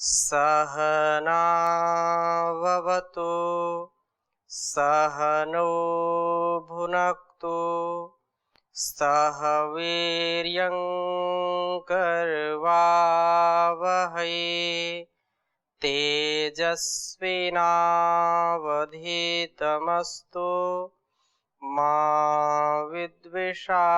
सहनाववतु सहनौ भुनक्तु सह वीर्यं करवावहै तेजस्विनावधीतमस्तु मा विद्विषावहै।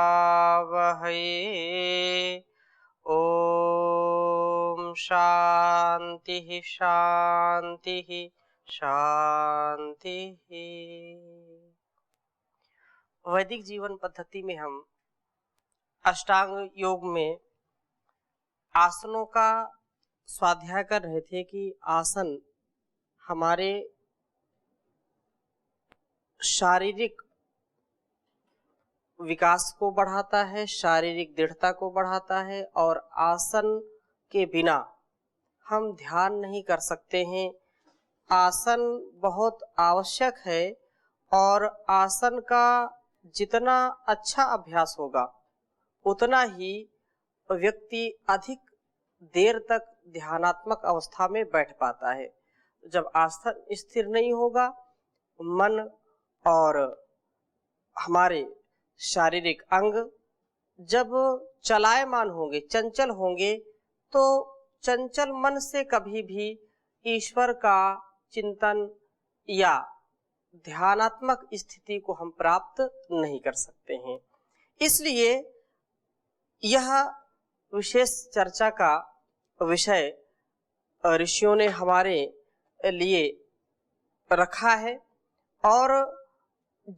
ओम शांति शांति शांति। वैदिक जीवन पद्धति में हम अष्टांग योग में आसनों का स्वाध्याय कर रहे थे कि आसन हमारे शारीरिक विकास को बढ़ाता है, शारीरिक दृढ़ता को बढ़ाता है और आसन के बिना हम ध्यान नहीं कर सकते हैं। आसन बहुत आवश्यक है और आसन का जितना अच्छा अभ्यास होगा उतना ही व्यक्ति अधिक देर तक ध्यानात्मक अवस्था में बैठ पाता है। जब आसन स्थिर नहीं होगा, मन और हमारे शारीरिक अंग जब चलायमान होंगे, चंचल होंगे, तो चंचल मन से कभी भी ईश्वर का चिंतन या ध्यानात्मक स्थिति को हम प्राप्त नहीं कर सकते हैं। इसलिए यह विशेष चर्चा का विषय ऋषियों ने हमारे लिए रखा है और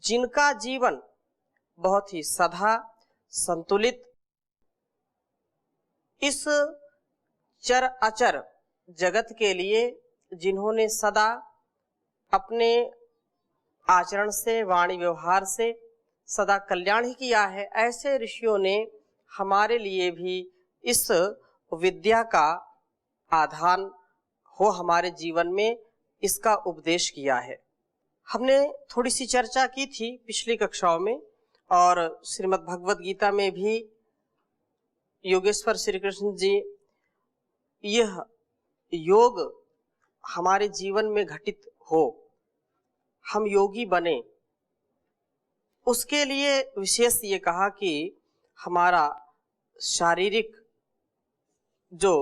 जिनका जीवन बहुत ही सदा संतुलित इस चर अचर जगत के लिए जिन्होंने सदा अपने आचरण से, वाणी व्यवहार से सदा कल्याण ही किया है, ऐसे ऋषियों ने हमारे लिए भी इस विद्या का आधान हो हमारे जीवन में इसका उपदेश किया है। हमने थोड़ी सी चर्चा की थी पिछली कक्षाओं में और श्रीमद् भगवद गीता में भी योगेश्वर श्री कृष्ण जी यह योग हमारे जीवन में घटित हो, हम योगी बने, उसके लिए विशेष ये कहा कि हमारा शारीरिक जो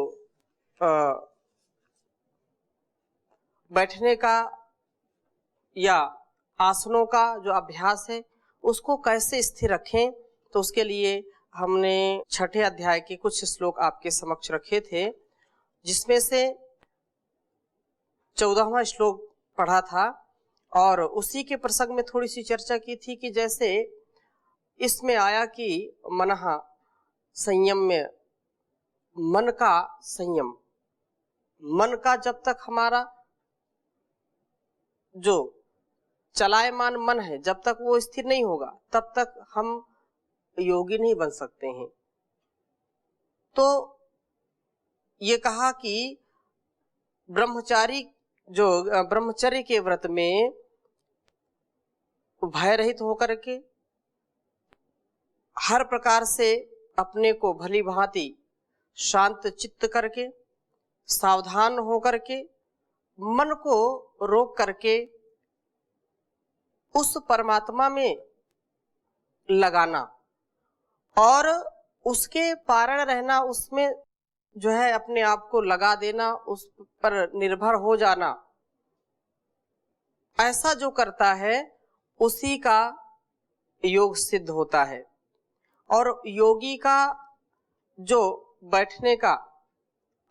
बैठने का या आसनों का जो अभ्यास है उसको कैसे स्थिर रखें, तो उसके लिए हमने छठे अध्याय के कुछ श्लोक आपके समक्ष रखे थे, जिसमें से 14वां श्लोक पढ़ा था और उसी के प्रसंग में थोड़ी सी चर्चा की थी कि जैसे इसमें आया कि मनः संयम्य, मन का संयम, मन का जब तक हमारा जो चलायमान मन है जब तक वो स्थिर नहीं होगा तब तक हम योगी नहीं बन सकते हैं। तो ये कहा कि ब्रह्मचारी जो ब्रह्मचर्य के व्रत में भय रहित होकर के हर प्रकार से अपने को भली भांति शांत चित्त करके, सावधान होकर के, मन को रोक करके उस परमात्मा में लगाना और उसके पारण रहना, उसमें जो है अपने आप को लगा देना, उस पर निर्भर हो जाना, ऐसा जो करता है उसी का योग सिद्ध होता है। और योगी का जो बैठने का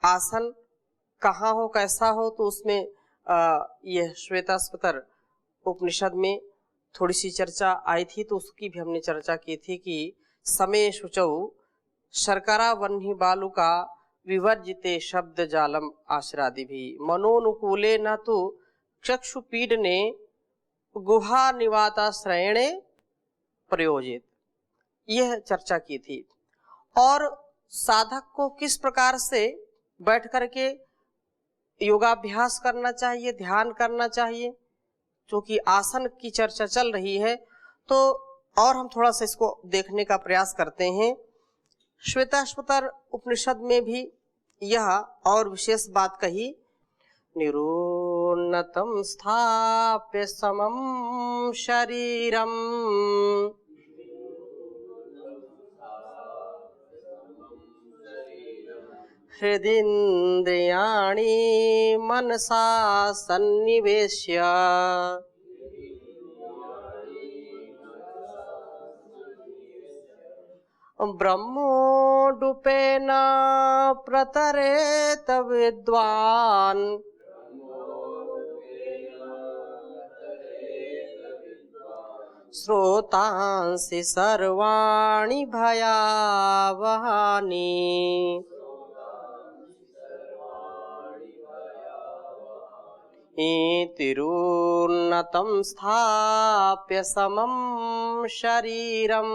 आसन कहाँ हो, कैसा हो, तो उसमें यह श्वेताश्वतर उपनिषद में थोड़ी सी चर्चा आई थी, तो उसकी भी हमने चर्चा की थी कि समय शुचौ शर्करा वह्नि बालुका विवर्जिते शब्द जालम आश्रादि भी मनोनुकूले न तो चक्षुपीडने गुहा निवाताश्रयणे प्रयोजित, यह चर्चा की थी। और साधक को किस प्रकार से बैठ करके योगाभ्यास करना चाहिए, ध्यान करना चाहिए, क्योंकि आसन की चर्चा चल रही है तो और हम थोड़ा सा इसको देखने का प्रयास करते हैं। श्वेताश्वतर उपनिषद में भी यह और विशेष बात कही, निरुन्नतं स्थाप्य समं शरीरम हृदिन्द्रियाणि मनसा सन्निवेश्य ब्रह्मोऽडुपेन प्रतरेत विद्वान् श्रोतांसि सर्वाणि भयावहानि। तिरुन्नतं स्थाप्य समं शरीरम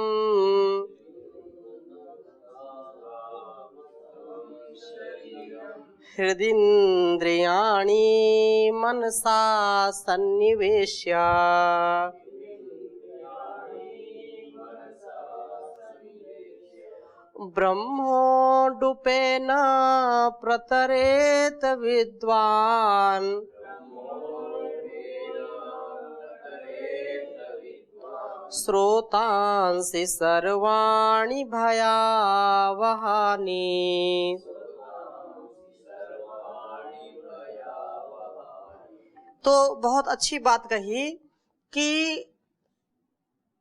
हृदिन्द्रियाणि मनसा सन्निवेश्य ब्रह्मोऽडुपेन प्रतरेत विद्वान् श्रोतांसि सर्वाणि भयावहानि। तो बहुत अच्छी बात कही कि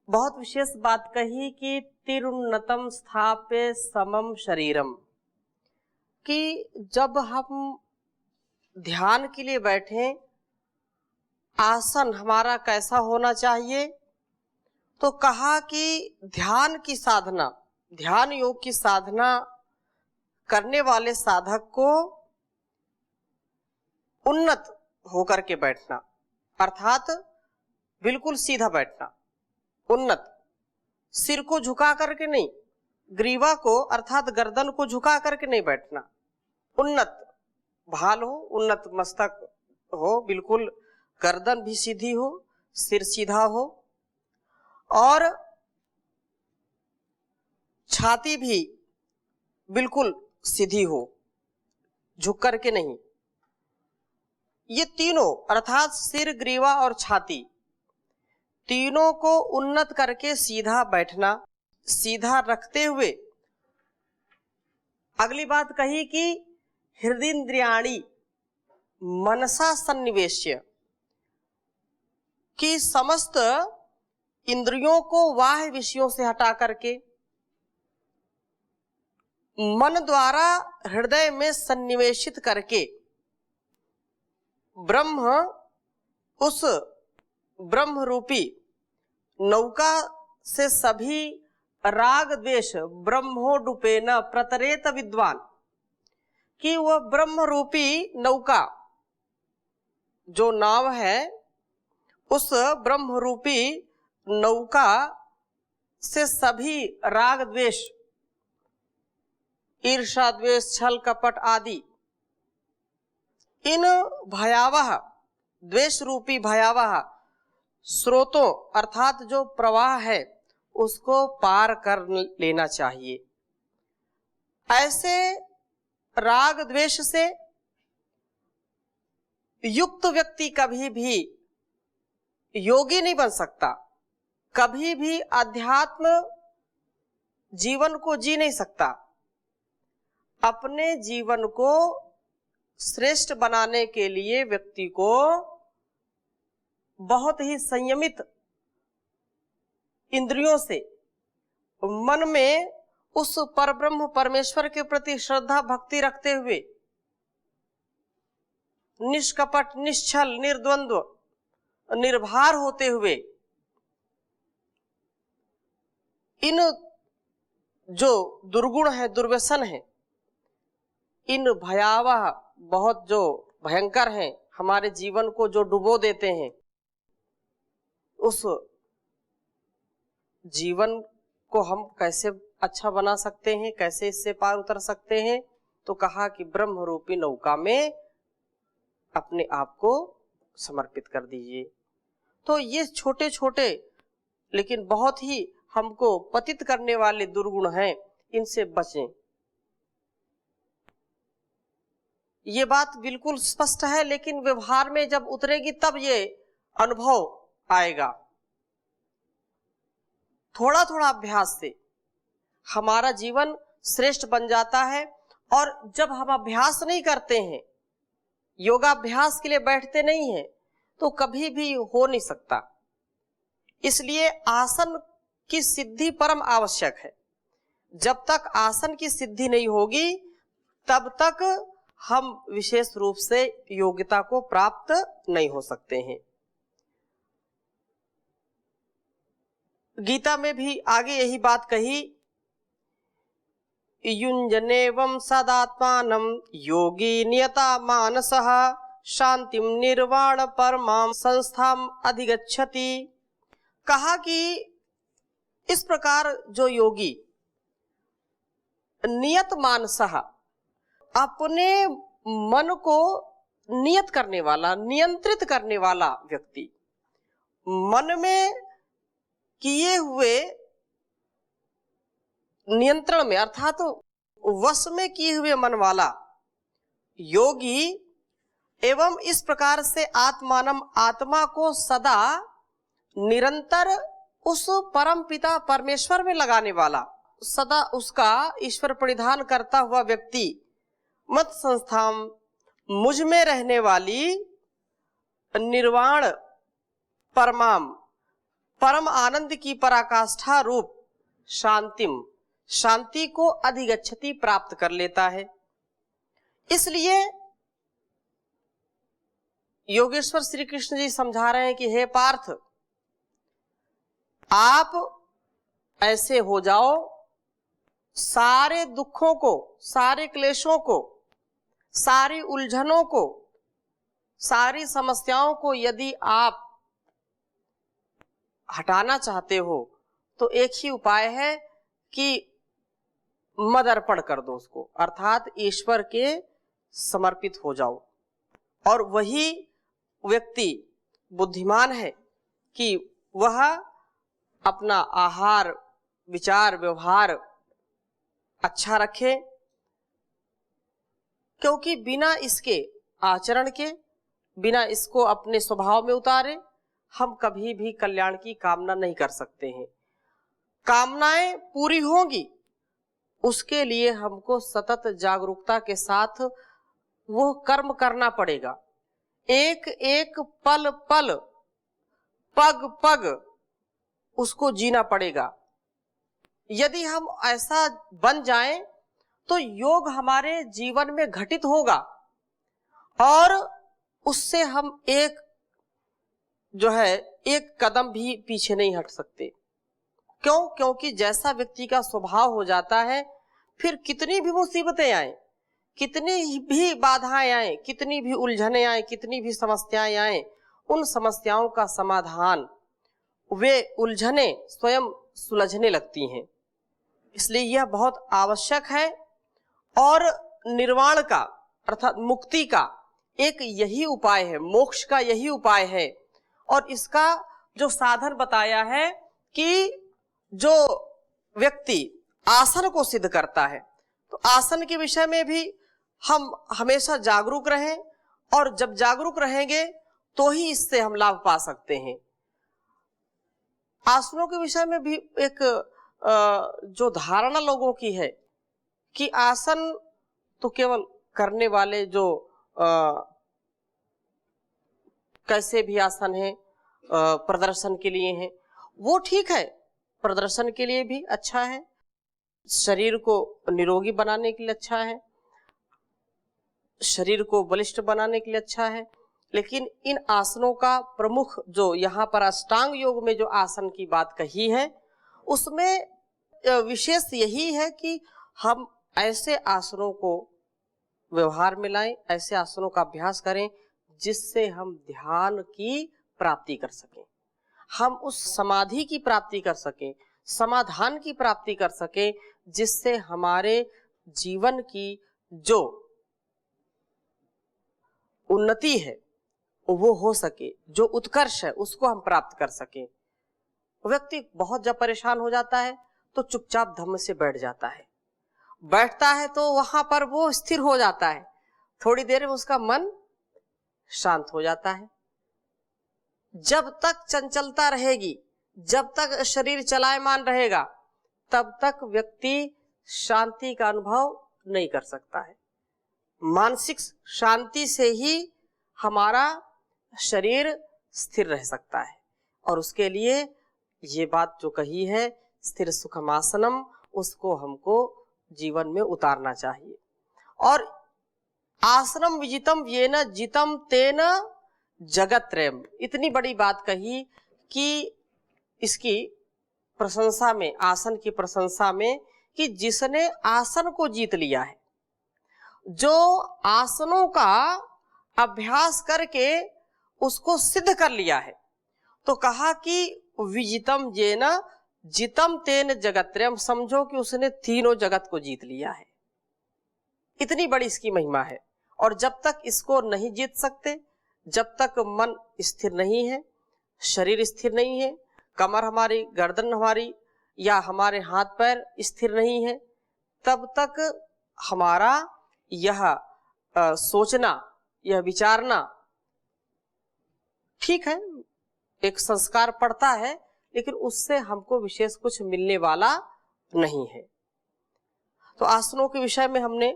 बहुत विशेष बात कही कि तिरुन्नतम स्थाप्य समम शरीरम, कि जब हम ध्यान के लिए बैठे आसन हमारा कैसा होना चाहिए, तो कहा कि ध्यान की साधना, ध्यान योग की साधना करने वाले साधक को उन्नत होकर के बैठना, अर्थात बिल्कुल सीधा बैठना, उन्नत, सिर को झुका करके नहीं, ग्रीवा को अर्थात गर्दन को झुका करके नहीं बैठना, उन्नत भाल हो, उन्नत मस्तक हो, बिल्कुल गर्दन भी सीधी हो, सिर सीधा हो और छाती भी बिल्कुल सीधी हो, झुक करके नहीं। ये तीनों अर्थात सिर, ग्रीवा और छाती, तीनों को उन्नत करके सीधा बैठना, सीधा रखते हुए अगली बात कही कि हृदिन्द्रियाणि मनसा सन्निवेश्य, कि समस्त इंद्रियों को बाह्य विषयों से हटा करके मन द्वारा हृदय में सन्निवेशित करके ब्रह्म, उस ब्रह्म रूपी नौका से सभी राग द्वेष ब्रह्मोडुपेन प्रतरेत विद्वान, कि वह ब्रह्म रूपी नौका जो नाव है, उस ब्रह्म रूपी नौका से सभी राग द्वेष, ईर्षा द्वेष छल कपट आदि इन भयावह द्वेष रूपी भयावह स्रोतों अर्थात जो प्रवाह है उसको पार कर लेना चाहिए। ऐसे राग द्वेष से युक्त व्यक्ति कभी भी योगी नहीं बन सकता, कभी भी अध्यात्म जीवन को जी नहीं सकता। अपने जीवन को श्रेष्ठ बनाने के लिए व्यक्ति को बहुत ही संयमित इंद्रियों से मन में उस परब्रह्म परमेश्वर के प्रति श्रद्धा भक्ति रखते हुए निष्कपट, निश्चल, निर्द्वंद्व, निर्भर होते हुए इन जो दुर्गुण है, दुर्व्यसन है, इन भयावह बहुत जो भयंकर हैं, हमारे जीवन को जो डुबो देते हैं, उस जीवन को हम कैसे अच्छा बना सकते हैं, कैसे इससे पार उतर सकते हैं। तो कहा कि ब्रह्म रूपी नौका में अपने आप को समर्पित कर दीजिए। तो ये छोटे छोटे लेकिन बहुत ही हमको पतित करने वाले दुर्गुण हैं, इनसे बचें। ये बात बिल्कुल स्पष्ट है, लेकिन व्यवहार में जब उतरेगी तब ये अनुभव आएगा। थोड़ा थोड़ा अभ्यास से हमारा जीवन श्रेष्ठ बन जाता है। और जब हम अभ्यास नहीं करते हैं, योगाभ्यास के लिए बैठते नहीं हैं, तो कभी भी हो नहीं सकता। इसलिए आसन की सिद्धि परम आवश्यक है। जब तक आसन की सिद्धि नहीं होगी तब तक हम विशेष रूप से योग्यता को प्राप्त नहीं हो सकते हैं। गीता में भी आगे यही बात कही, युञ्जनेवं सदात्मानं योगी नियता मानसः शांतिम निर्वाण परमां संस्थाम अधिगच्छति। कहा कि इस प्रकार जो योगी नियत मानसः, अपने मन को नियत करने वाला, नियंत्रित करने वाला व्यक्ति, मन में किए हुए नियंत्रण में अर्थात वश में किए हुए मन वाला योगी, एवं इस प्रकार से आत्मानम, आत्मा को सदा निरंतर उस परम पिता परमेश्वर में लगाने वाला, सदा उसका ईश्वर परिधान करता हुआ व्यक्ति, मत संस्थाम, मुझ में रहने वाली निर्वाण परमाम, परम आनंद की पराकाष्ठा रूप शांतिम, शांति को अधिगच्छति, प्राप्त कर लेता है। इसलिए योगेश्वर श्री कृष्ण जी समझा रहे हैं कि हे पार्थ, आप ऐसे हो जाओ, सारे दुखों को, सारे क्लेशों को, सारी उलझनों को, सारी समस्याओं को यदि आप हटाना चाहते हो तो एक ही उपाय है कि मद अर्पण कर दो उसको, अर्थात ईश्वर के समर्पित हो जाओ। और वही व्यक्ति बुद्धिमान है कि वह अपना आहार, विचार, व्यवहार अच्छा रखे, क्योंकि बिना इसके आचरण के, बिना इसको अपने स्वभाव में उतारे, हम कभी भी कल्याण की कामना नहीं कर सकते हैं। कामनाएं पूरी होंगी, उसके लिए हमको सतत जागरूकता के साथ वो कर्म करना पड़ेगा। एक एक पल पल, पग पग उसको जीना पड़ेगा। यदि हम ऐसा बन जाएं तो योग हमारे जीवन में घटित होगा और उससे हम एक कदम भी पीछे नहीं हट सकते। क्यों? क्योंकि जैसा व्यक्ति का स्वभाव हो जाता है, फिर कितनी भी मुसीबतें आए, कितनी भी बाधाएं आए, कितनी भी उलझने आए, कितनी भी समस्याएं आए, उन समस्याओं का समाधान, वे उलझने स्वयं सुलझने लगती हैं। इसलिए यह बहुत आवश्यक है। और निर्वाण का अर्थात मुक्ति का एक यही उपाय है, मोक्ष का यही उपाय है। और इसका जो साधन बताया है कि जो व्यक्ति आसन को सिद्ध करता है, तो आसन के विषय में भी हम हमेशा जागरूक रहें, और जब जागरूक रहेंगे तो ही इससे हम लाभ पा सकते हैं। आसनों के विषय में भी एक जो धारणा लोगों की है कि आसन तो केवल करने वाले जो कैसे भी आसन है प्रदर्शन के लिए है, वो ठीक है, प्रदर्शन के लिए भी अच्छा है, शरीर को निरोगी बनाने के लिए अच्छा है, शरीर को बलिष्ठ बनाने के लिए अच्छा है। लेकिन इन आसनों का प्रमुख जो यहाँ पर अष्टांग योग में जो आसन की बात कही है, उसमें विशेष यही है कि हम ऐसे आसनों को व्यवहार में लाएं, ऐसे आसनों का अभ्यास करें जिससे हम ध्यान की प्राप्ति कर सकें, हम उस समाधि की प्राप्ति कर सकें, समाधान की प्राप्ति कर सकें, जिससे हमारे जीवन की जो उन्नति है वो हो सके, जो उत्कर्ष है उसको हम प्राप्त कर सकें। व्यक्ति बहुत जब परेशान हो जाता है तो चुपचाप धम्म से बैठ जाता है, बैठता है तो वहां पर वो स्थिर हो जाता है, थोड़ी देर में उसका मन शांत हो जाता है। जब तक चंचलता रहेगी, जब तक शरीर चलायमान रहेगा, तब तक व्यक्ति शांति का अनुभव नहीं कर सकता है। मानसिक शांति से ही हमारा शरीर स्थिर रह सकता है। और उसके लिए ये बात जो कही है स्थिर सुखमासनम, उसको हमको जीवन में उतारना चाहिए। और आसनम विजितम येन जितम तेन जगत्रयम, इतनी बड़ी बात कही कि इसकी प्रशंसा में, आसन की प्रशंसा में, कि जिसने आसन को जीत लिया है, जो आसनों का अभ्यास करके उसको सिद्ध कर लिया है, तो कहा कि विजितम येन जितम तेन जगत्रयम, समझो कि उसने तीनों जगत को जीत लिया है। इतनी बड़ी इसकी महिमा है। और जब तक इसको नहीं जीत सकते, जब तक मन स्थिर नहीं है, शरीर स्थिर नहीं है, कमर हमारी, गर्दन हमारी या हमारे हाथ पैर स्थिर नहीं है, तब तक हमारा यह सोचना, यह विचारना ठीक है, एक संस्कार पड़ता है, लेकिन उससे हमको विशेष कुछ मिलने वाला नहीं है। तो आसनों के विषय में हमने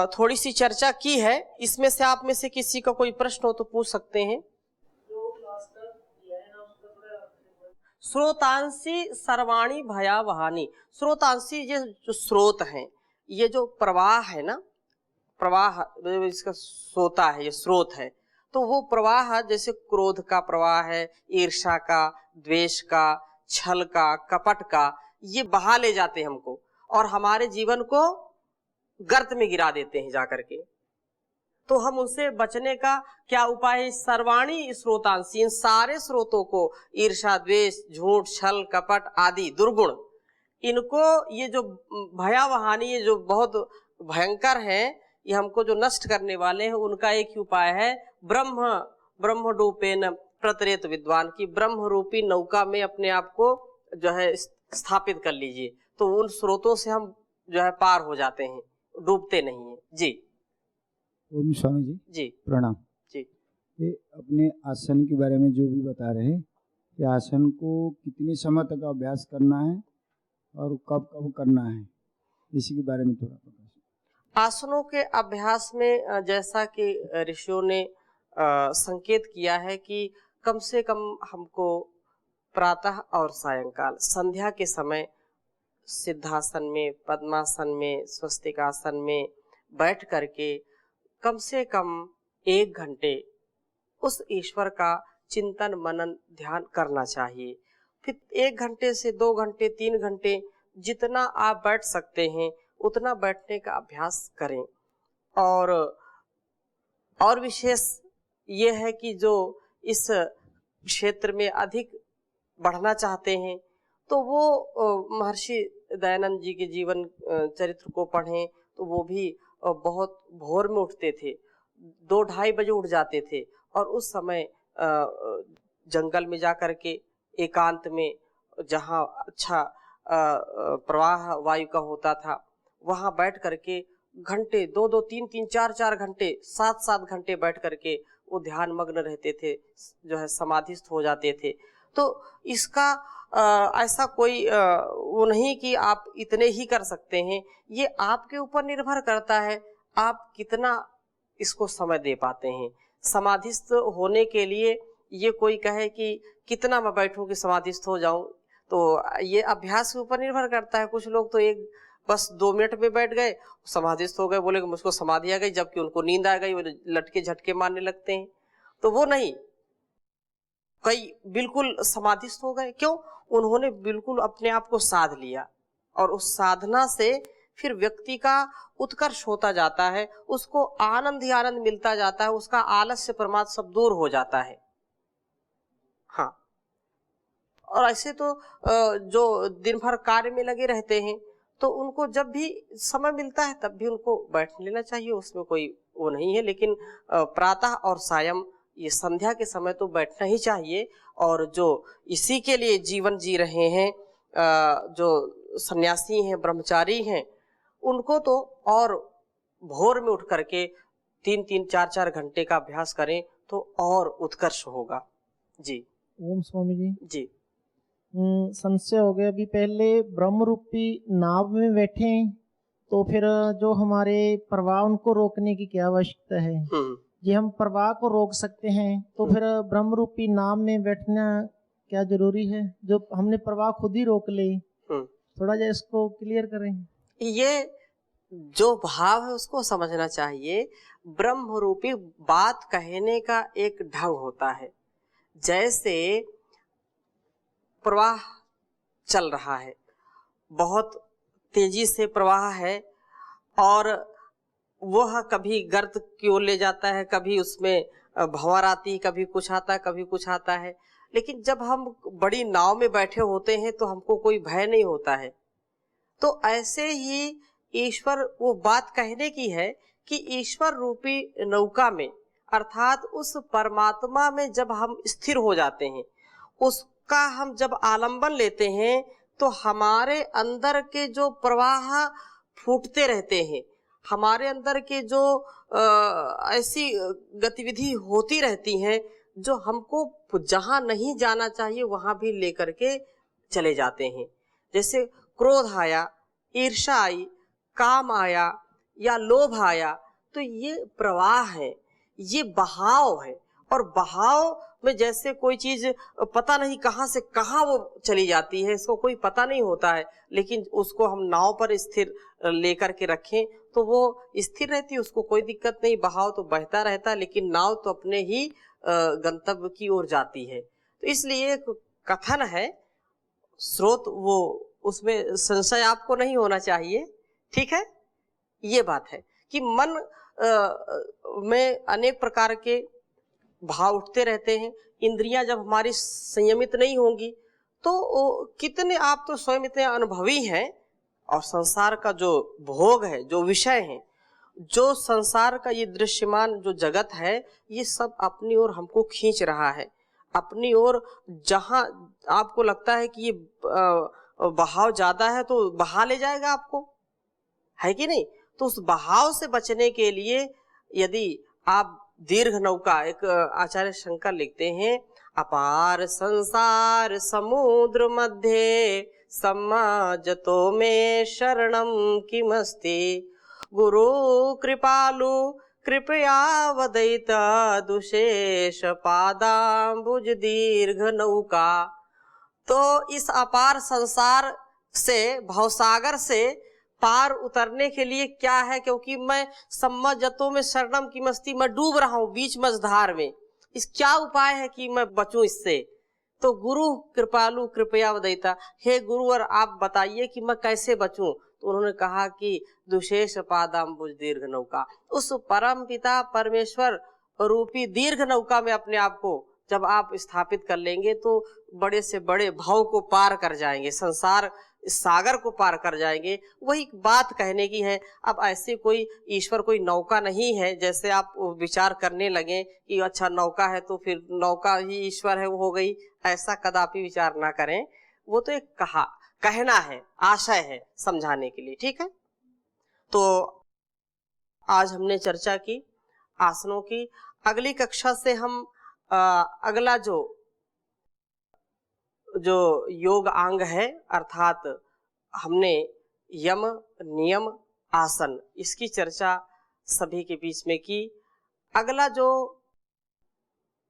थोड़ी सी चर्चा की है। इसमें से आप में से किसी का कोई प्रश्न हो तो पूछ सकते हैं। स्रोतांशी सर्वाणी भयावहानी, स्रोतांशी ये जो स्रोत हैं, ये जो प्रवाह है ना, प्रवाह इसका सोता है, ये स्रोत है, तो वो प्रवाह जैसे क्रोध का प्रवाह है, ईर्ष्या का, द्वेष का, छल का, कपट का, ये बहा ले जाते हैं हमको और हमारे जीवन को गर्त में गिरा देते हैं जाकर के। तो हम उनसे बचने का क्या उपाय है? सर्वाणी स्रोतांशी, इन सारे स्रोतों को, ईर्ष्या, द्वेष, झूठ, छल, कपट आदि दुर्गुण, इनको, ये जो भयावहानी, ये जो बहुत भयंकर हैं, ये हमको जो नष्ट करने वाले हैं, उनका एक ही उपाय है, ब्रह्म डूपेन प्रतरेत विद्वान, की ब्रह्म रूपी नौका में अपने आप को जो है स्थापित कर लीजिए, तो उन स्रोतों से हम जो है पार हो जाते हैं, डूबते नहीं है। जी ओम स्वामी जी। जी प्रणाम जी। ये अपने आसन के बारे में जो भी बता रहे हैं, कि आसन को कितने समय तक अभ्यास करना है और कब कब करना है, इसी के बारे में थोड़ा प्रकाश। आसनों के अभ्यास में जैसा कि ऋषियों ने संकेत किया है कि कम से कम हमको प्रातः और सायंकाल, संध्या के समय सिद्धासन में, पद्मासन में, स्वस्तिकासन में बैठ करके कम से कम 1 घंटे उस ईश्वर का चिंतन, मनन, ध्यान करना चाहिए। फिर 1 घंटे से 2 घंटे, 3 घंटे, जितना आप बैठ सकते हैं उतना बैठने का अभ्यास करें। और विशेष ये है कि जो इस क्षेत्र में अधिक बढ़ना चाहते हैं तो वो महर्षि दयानंद जी के जीवन चरित्र को पढ़ें, तो वो भी बहुत भोर में उठते थे, 2-2:30 बजे उठ जाते थे, और उस समय जंगल में जा कर के एकांत में, जहाँ अच्छा प्रवाह वायु का होता था, वहाँ बैठ करके घंटे 2-2, 3-3, 4-4 घंटे, 7-7 घंटे बैठ करके वो ध्यान मग्न रहते थे, जो है समाधिस्थ हो जाते थे। तो इसका ऐसा कोई वो नहीं कि आप इतने ही कर सकते हैं, ये आपके ऊपर निर्भर करता है, आप कितना इसको समय दे पाते हैं। समाधिस्थ होने के लिए ये कोई कहे कि कितना मैं बैठूं कि समाधिस्थ हो जाऊं, तो ये अभ्यास के ऊपर निर्भर करता है। कुछ लोग तो बस 2 मिनट में बैठ गए, समाधिस्थ हो गए, बोले कि मुझको समाधि आ गई, जबकि उनको नींद आ गई, वो लटके झटके मारने लगते हैं। तो वो नहीं, कई बिल्कुल समाधिस्थ हो गए, क्यों? उन्होंने बिल्कुल अपने आप को साध लिया, और उस साधना से फिर व्यक्ति का उत्कर्ष होता जाता है, उसको आनंद ही आनंद मिलता जाता है, उसका आलस्य प्रमाद सब दूर हो जाता है। हाँ, और ऐसे तो जो दिन भर कार्य में लगे रहते हैं, तो उनको जब भी समय मिलता है तब भी उनको बैठ लेना चाहिए, उसमें कोई वो नहीं है। लेकिन प्रातः और सायं, ये संध्या के समय तो बैठना ही चाहिए। और जो इसी के लिए जीवन जी रहे हैं, जो सन्यासी हैं, ब्रह्मचारी हैं, उनको तो और भोर में उठ करके 3-3, 4-4 घंटे का अभ्यास करें तो और उत्कर्ष होगा। जी ओम स्वामी जी। जी। संशय हो गया, अभी पहले ब्रह्म रूपी नाव में बैठे हैं, तो फिर जो हमारे प्रवाह उनको रोकने की क्या आवश्यकता है? जी हम प्रवाह को रोक सकते हैं, तो फिर ब्रह्म रूपी नाव में बैठना क्या जरूरी है? जो हमने प्रवाह खुद ही रोक ले, थोड़ा जा इसको क्लियर करें। ये जो भाव है उसको समझना चाहिए। ब्रह्म रूपी बात कहने का एक ढंग होता है। जैसे प्रवाह चल रहा है, बहुत तेजी से प्रवाह है और वह कभी गर्त की ओर ले जाता है, कभी उसमें भंवर आती है, कभी कुछ आता है, कभी कुछ आता है। लेकिन जब हम बड़ी नाव में बैठे होते हैं तो हमको कोई भय नहीं होता है। तो ऐसे ही ईश्वर, वो बात कहने की है कि ईश्वर रूपी नौका में अर्थात उस परमात्मा में जब हम स्थिर हो जाते हैं, उसका हम जब आलंबन लेते हैं, तो हमारे अंदर के जो प्रवाह फूटते रहते हैं, हमारे अंदर के जो ऐसी गतिविधि होती रहती हैं जो हमको जहां नहीं जाना चाहिए वहां भी लेकर के चले जाते हैं। जैसे क्रोध आया, ईर्ष्या आई, काम आया या लोभ आया, तो ये प्रवाह है, ये बहाव है। और बहाव में जैसे कोई चीज पता नहीं कहां से कहां वो चली जाती है, इसको कोई पता नहीं होता है, लेकिन उसको हम नाव पर स्थिर लेकर के रखें तो वो स्थिर रहती है, उसको कोई दिक्कत नहीं। बहाव तो बहता रहता है, लेकिन नाव तो अपने ही गंतव्य की ओर जाती है। तो इसलिए कथन है, स्रोत वो, उसमें संशय आपको नहीं होना चाहिए। ठीक है, ये बात है कि मन में अनेक प्रकार के भाव उठते रहते हैं। इंद्रियां जब हमारी संयमित नहीं होंगी तो कितने, आप तो स्वयं इतने अनुभवी हैं, और संसार का जो भोग है, जो विषय है, जो संसार का ये दृश्यमान जो जगत है, ये सब अपनी ओर हमको खींच रहा है, अपनी ओर। जहां आपको लगता है कि ये बहाव ज्यादा है तो बहा ले जाएगा आपको, है कि नहीं? तो उस बहाव से बचने के लिए यदि आप दीर्घ नौका, एक आचार्य शंकर लिखते हैं, अपार संसार समुद्र मध्य सम्माजतो में शरणम किमस्ति गुरु कृपालु कृपया वदयिता दुशेष पादाम्बुज दीर्घ नौका। तो इस अपार संसार से, भवसागर से पार उतरने के लिए क्या है, क्योंकि मैं सम्मजतों में शरणम की मस्ती, मैं डूब रहा हूं बीच मझधार में, इस क्या उपाय है कि मैं बचूं इससे? तो गुरु कृपालु कृपया वदयिता, हे गुरुवर आप बताइए कि मैं कैसे बचूं? तो उन्होंने कहा कि दुशेष पादाम्बुज दीर्घ नौका, उस परम पिता परमेश्वर रूपी दीर्घ नौका में अपने आप को जब आप स्थापित कर लेंगे तो बड़े से बड़े भाव को पार कर जाएंगे, संसार सागर को पार कर जाएंगे। वही बात कहने की है। अब ऐसे कोई ईश्वर कोई नौका नहीं है, जैसे आप विचार करने लगे कि अच्छा नौका है तो फिर नौका ही ईश्वर है, वो हो गई, ऐसा कदापि विचार ना करें। वो तो एक कहना है, आशय है समझाने के लिए। ठीक है, तो आज हमने चर्चा की आसनों की। अगली कक्षा से हम अगला जो योग अंग है, अर्थात हमने यम नियम आसन, इसकी चर्चा सभी के बीच में की। अगला जो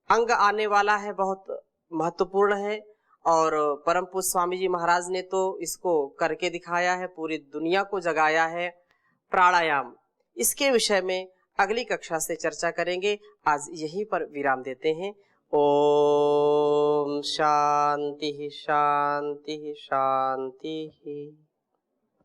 अंग आने वाला है बहुत महत्वपूर्ण है, और परम पूज्य स्वामी जी महाराज ने तो इसको करके दिखाया है, पूरी दुनिया को जगाया है, प्राणायाम। इसके विषय में अगली कक्षा से चर्चा करेंगे। आज यहीं पर विराम देते हैं। ओम शांति शांति शांति।